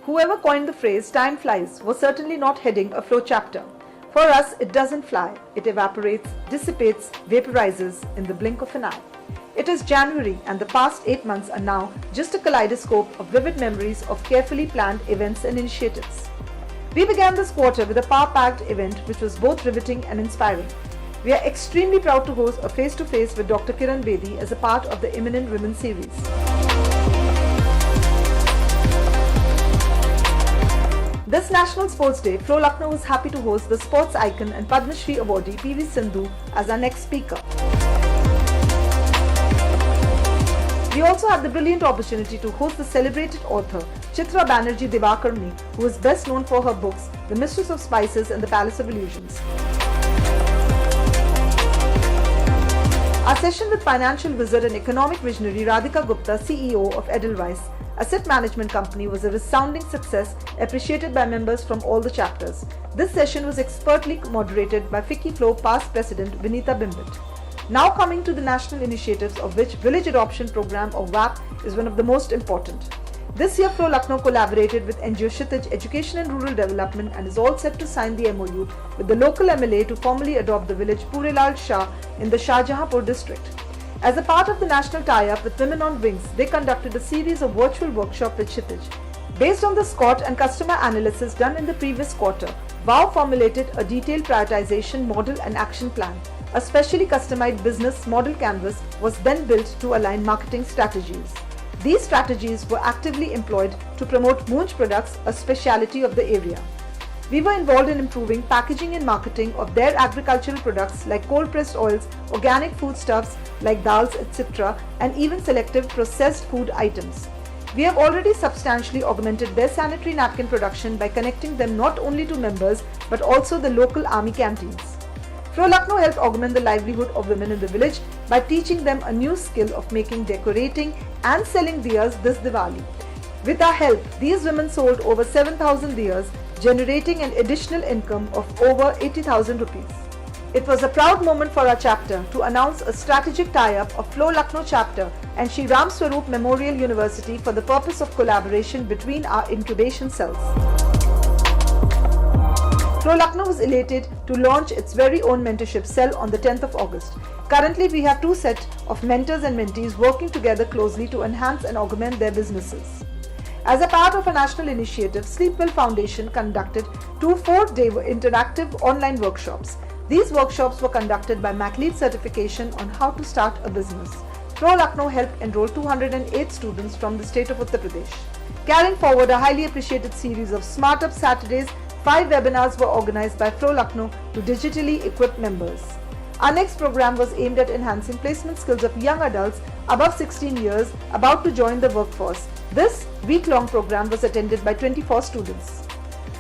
Whoever coined the phrase "time flies" was certainly not heading a flow chapter. For us, it doesn't fly, it evaporates, dissipates, vaporizes in the blink of an eye. It is January and the past 8 months are now just a kaleidoscope of vivid memories of carefully planned events and initiatives. We began this quarter with a power-packed event which was both riveting and inspiring. We are extremely proud to host a face-to-face with Dr. Kiran Bedi as a part of the Eminent Women series. This National Sports Day, Flow Lucknow was happy to host the sports icon and Padma Shri awardee PV Sindhu as our next speaker. We also had the brilliant opportunity to host the celebrated author Chitra Banerjee Divakarni, who is best known for her books The Mistress of Spices and The Palace of Illusions. Our session with financial wizard and economic visionary Radhika Gupta, CEO of Edelweiss Asset Management Company, was a resounding success, appreciated by members from all the chapters. This session was expertly moderated by FICCI Flow past President Vinita Bimbit. Now coming to the national initiatives, of which Village Adoption Program or VAP is one of the most important. This year Flow Lucknow collaborated with NGO Kshitij Education and Rural Development and is all set to sign the MOU with the local MLA to formally adopt the village Purelal Shah in the Shahjahanpur district. As a part of the national tie-up with Women on Wings, they conducted a series of virtual workshops with Kshitij. Based on the SCOT and customer analysis done in the previous quarter, WOW formulated a detailed prioritization model and action plan. A specially customized business model canvas was then built to align marketing strategies. These strategies were actively employed to promote Moonj products, a speciality of the area. We were involved in improving packaging and marketing of their agricultural products like cold-pressed oils, organic foodstuffs like dals, etc., and even selective processed food items. We have already substantially augmented their sanitary napkin production by connecting them not only to members but also the local army canteens. Flow Lucknow helped augment the livelihood of women in the village by teaching them a new skill of making, decorating and selling diyas this Diwali. With our help, these women sold over 7,000 diyas, generating an additional income of over 80,000 rupees. It was a proud moment for our chapter to announce a strategic tie-up of Flow Lucknow chapter and Shri Ram Swaroop Memorial University for the purpose of collaboration between our incubation cells. Flow Lucknow was elated to launch its very own mentorship cell on the 10th of August. Currently, we have 2 sets of mentors and mentees working together closely to enhance and augment their businesses. As a part of a national initiative, Sleepwell Foundation conducted 2 4-day interactive online workshops. These workshops were conducted by MacLead certification on how to start a business. Flow Lucknow helped enroll 208 students from the state of Uttar Pradesh. Carrying forward a highly appreciated series of Smart Up Saturdays, 5 webinars were organized by Flow Lucknow to digitally equip members. Our next program was aimed at enhancing placement skills of young adults above 16 years about to join the workforce. This week-long program was attended by 24 students.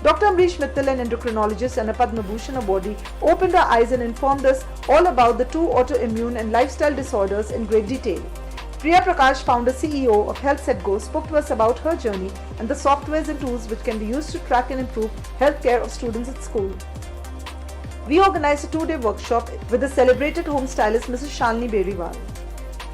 Dr. Amrish Mittal, an endocrinologist and a Padma Bhushan awardee, opened our eyes and informed us all about the 2 autoimmune and lifestyle disorders in great detail. Priya Prakash, founder CEO of Health Set Go, spoke to us about her journey and the softwares and tools which can be used to track and improve healthcare of students at school. We organized a 2-day workshop with the celebrated home stylist Mrs. Shalini Beriwal.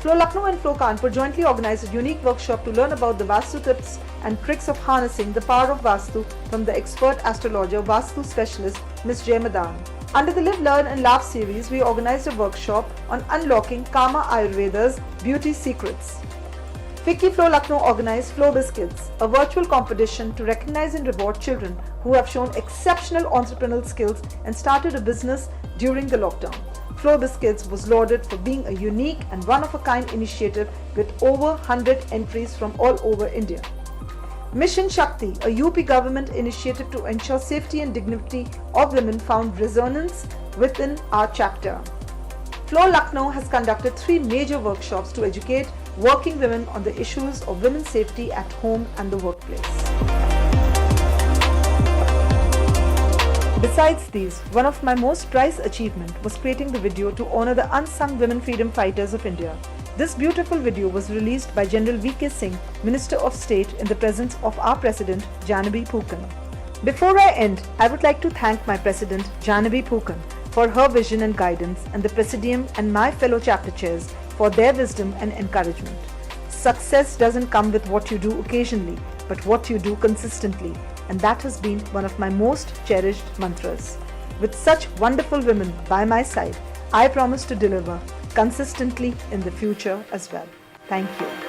Flow Lucknow and Flow Kanpur jointly organized a unique workshop to learn about the Vastu tips and tricks of harnessing the power of Vastu from the expert astrologer Vastu specialist Ms. Jay Madan. Under the Live, Learn and Laugh series, we organized a workshop on unlocking Kama Ayurveda's beauty secrets. FICCI Flow Lucknow organized Flow Biscuits, a virtual competition to recognize and reward children who have shown exceptional entrepreneurial skills and started a business during the lockdown. Flow Biscuits was lauded for being a unique and one-of-a-kind initiative with over 100 entries from all over India. Mission Shakti, a UP government initiative to ensure safety and dignity of women, found resonance within our chapter. Flow Lucknow has conducted 3 major workshops to educate working women on the issues of women's safety at home and the workplace. Besides these, one of my most prized achievements was creating the video to honor the unsung women freedom fighters of India. This beautiful video was released by General V.K. Singh, Minister of State, in the presence of our President, Janabi Phukan. Before I end, I would like to thank my President, Janabi Phukan, for her vision and guidance, and the Presidium and my fellow chapter chairs for their wisdom and encouragement. Success doesn't come with what you do occasionally, but what you do consistently. And that has been one of my most cherished mantras. With such wonderful women by my side, I promise to deliver consistently in the future as well. Thank you.